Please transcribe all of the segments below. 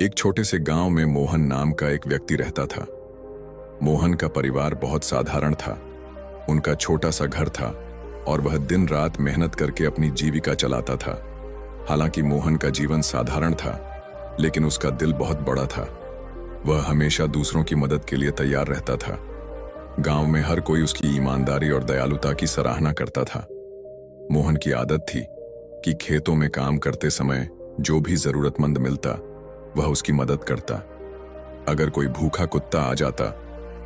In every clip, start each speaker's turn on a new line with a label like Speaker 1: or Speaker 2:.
Speaker 1: एक छोटे से गांव में मोहन नाम का एक व्यक्ति रहता था। मोहन का परिवार बहुत साधारण था। उनका छोटा सा घर था और वह दिन रात मेहनत करके अपनी जीविका चलाता था। हालांकि मोहन का जीवन साधारण था, लेकिन उसका दिल बहुत बड़ा था। वह हमेशा दूसरों की मदद के लिए तैयार रहता था। गांव में हर कोई उसकी ईमानदारी और दयालुता की सराहना करता था। मोहन की आदत थी कि खेतों में काम करते समय जो भी जरूरतमंद मिलता वह उसकी मदद करता। अगर कोई भूखा कुत्ता आ जाता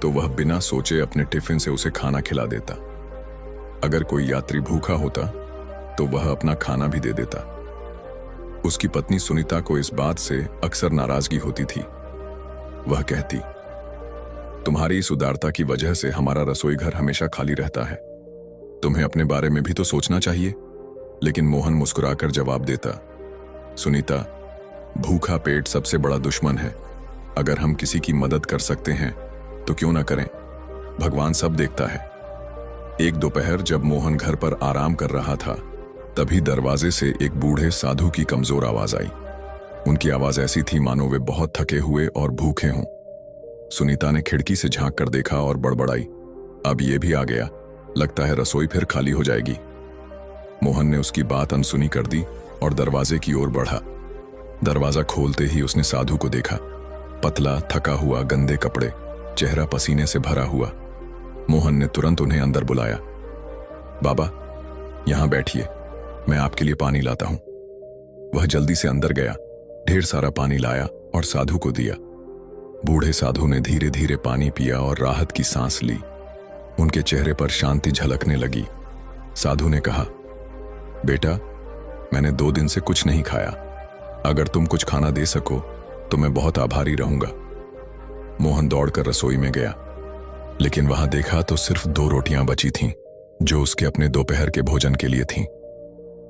Speaker 1: तो वह बिना सोचे अपने टिफिन से उसे खाना खिला देता। अगर कोई यात्री भूखा होता तो वह अपना खाना भी दे देता। उसकी पत्नी सुनीता को इस बात से अक्सर नाराजगी होती थी। वह कहती, तुम्हारी इस उदारता की वजह से हमारा रसोई घर हमेशा खाली रहता है। तुम्हें अपने बारे में भी तो सोचना चाहिए। लेकिन मोहन मुस्कुराकर जवाब देता, सुनीता, भूखा पेट सबसे बड़ा दुश्मन है। अगर हम किसी की मदद कर सकते हैं तो क्यों ना करें। भगवान सब देखता है। एक दोपहर जब मोहन घर पर आराम कर रहा था, तभी दरवाजे से एक बूढ़े साधु की कमजोर आवाज आई। उनकी आवाज ऐसी थी मानो वे बहुत थके हुए और भूखे हों। सुनीता ने खिड़की से झांक कर देखा और बड़बड़ाई, अब ये भी आ गया, लगता है रसोई फिर खाली हो जाएगी। मोहन ने उसकी बात अनसुनी कर दी और दरवाजे की ओर बढ़ा। दरवाजा खोलते ही उसने साधु को देखा। पतला, थका हुआ, गंदे कपड़े, चेहरा पसीने से भरा हुआ। मोहन ने तुरंत उन्हें अंदर बुलाया। बाबा, यहां बैठिए, मैं आपके लिए पानी लाता हूं। वह जल्दी से अंदर गया, ढेर सारा पानी लाया और साधु को दिया। बूढ़े साधु ने धीरे धीरे पानी पिया और राहत की सांस ली। उनके चेहरे पर शांति झलकने लगी। साधु ने कहा, बेटा, मैंने 2 दिन से कुछ नहीं खाया। अगर तुम कुछ खाना दे सको तो मैं बहुत आभारी रहूंगा। मोहन दौड़कर रसोई में गया, लेकिन वहां देखा तो सिर्फ 2 रोटियां बची थीं, जो उसके अपने दोपहर के भोजन के लिए थीं।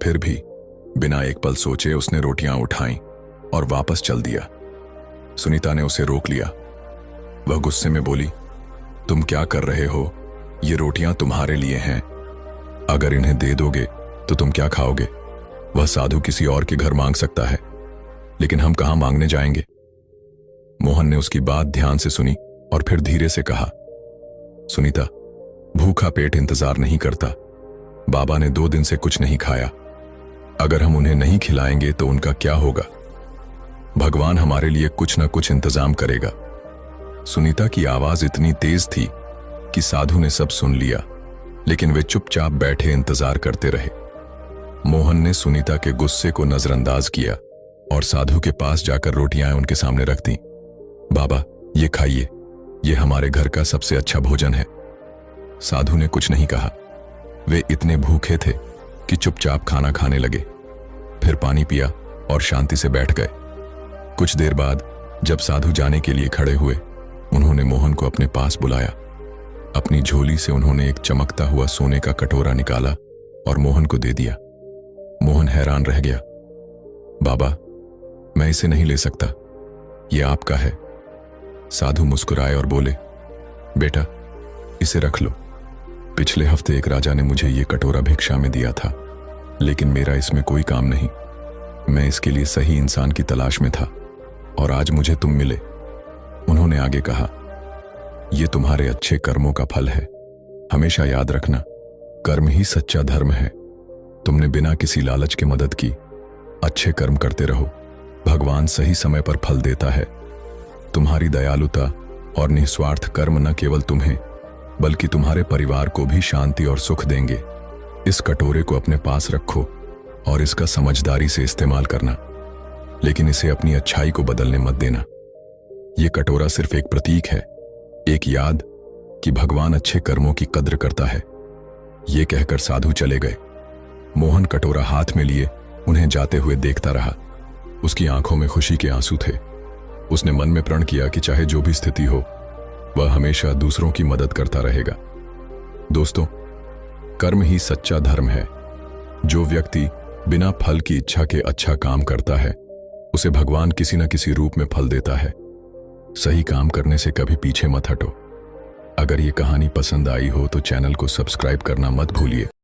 Speaker 1: फिर भी बिना एक पल सोचे उसने रोटियां उठाईं और वापस चल दिया। सुनीता ने उसे रोक लिया। वह गुस्से में बोली, तुम क्या कर रहे हो? ये रोटियां तुम्हारे लिए हैं। अगर इन्हें दे दोगे तो तुम क्या खाओगे? वह साधु किसी और के घर मांग सकता है, लेकिन हम कहां मांगने जाएंगे? मोहन ने उसकी बात ध्यान से सुनी और फिर धीरे से कहा, सुनीता, भूखा पेट इंतजार नहीं करता। बाबा ने 2 दिन से कुछ नहीं खाया। अगर हम उन्हें नहीं खिलाएंगे तो उनका क्या होगा? भगवान हमारे लिए कुछ ना कुछ इंतजाम करेगा। सुनीता की आवाज इतनी तेज थी कि साधु ने सब सुन लिया, लेकिन वे चुपचाप बैठे इंतजार करते रहे। मोहन ने सुनीता के गुस्से को नजरअंदाज किया और साधु के पास जाकर रोटियां उनके सामने रख दी। बाबा, ये खाइए, ये हमारे घर का सबसे अच्छा भोजन है। साधु ने कुछ नहीं कहा। वे इतने भूखे थे कि चुपचाप खाना खाने लगे। फिर पानी पिया और शांति से बैठ गए। कुछ देर बाद जब साधु जाने के लिए खड़े हुए, उन्होंने मोहन को अपने पास बुलाया। अपनी झोली से उन्होंने एक चमकता हुआ सोने का कटोरा निकाला और मोहन को दे दिया। मोहन हैरान रह गया। बाबा, मैं इसे नहीं ले सकता, यह आपका है। साधु मुस्कुराए और बोले, बेटा, इसे रख लो। पिछले हफ्ते एक राजा ने मुझे यह कटोरा भिक्षा में दिया था, लेकिन मेरा इसमें कोई काम नहीं। मैं इसके लिए सही इंसान की तलाश में था और आज मुझे तुम मिले। उन्होंने आगे कहा, यह तुम्हारे अच्छे कर्मों का फल है। हमेशा याद रखना, कर्म ही सच्चा धर्म है। तुमने बिना किसी लालच के मदद की। अच्छे कर्म करते रहो, भगवान सही समय पर फल देता है। तुम्हारी दयालुता और निस्वार्थ कर्म न केवल तुम्हें बल्कि तुम्हारे परिवार को भी शांति और सुख देंगे। इस कटोरे को अपने पास रखो और इसका समझदारी से इस्तेमाल करना, लेकिन इसे अपनी अच्छाई को बदलने मत देना। यह कटोरा सिर्फ एक प्रतीक है, एक याद कि भगवान अच्छे कर्मों की कद्र करता है। यह कहकर साधु चले गए। मोहन कटोरा हाथ में लिए उन्हें जाते हुए देखता रहा। उसकी आंखों में खुशी के आंसू थे। उसने मन में प्रण किया कि चाहे जो भी स्थिति हो, वह हमेशा दूसरों की मदद करता रहेगा। दोस्तों, कर्म ही सच्चा धर्म है। जो व्यक्ति बिना फल की इच्छा के अच्छा काम करता है, उसे भगवान किसी न किसी रूप में फल देता है। सही काम करने से कभी पीछे मत हटो। अगर ये कहानी पसंद आई हो तो चैनल को सब्सक्राइब करना मत भूलिए।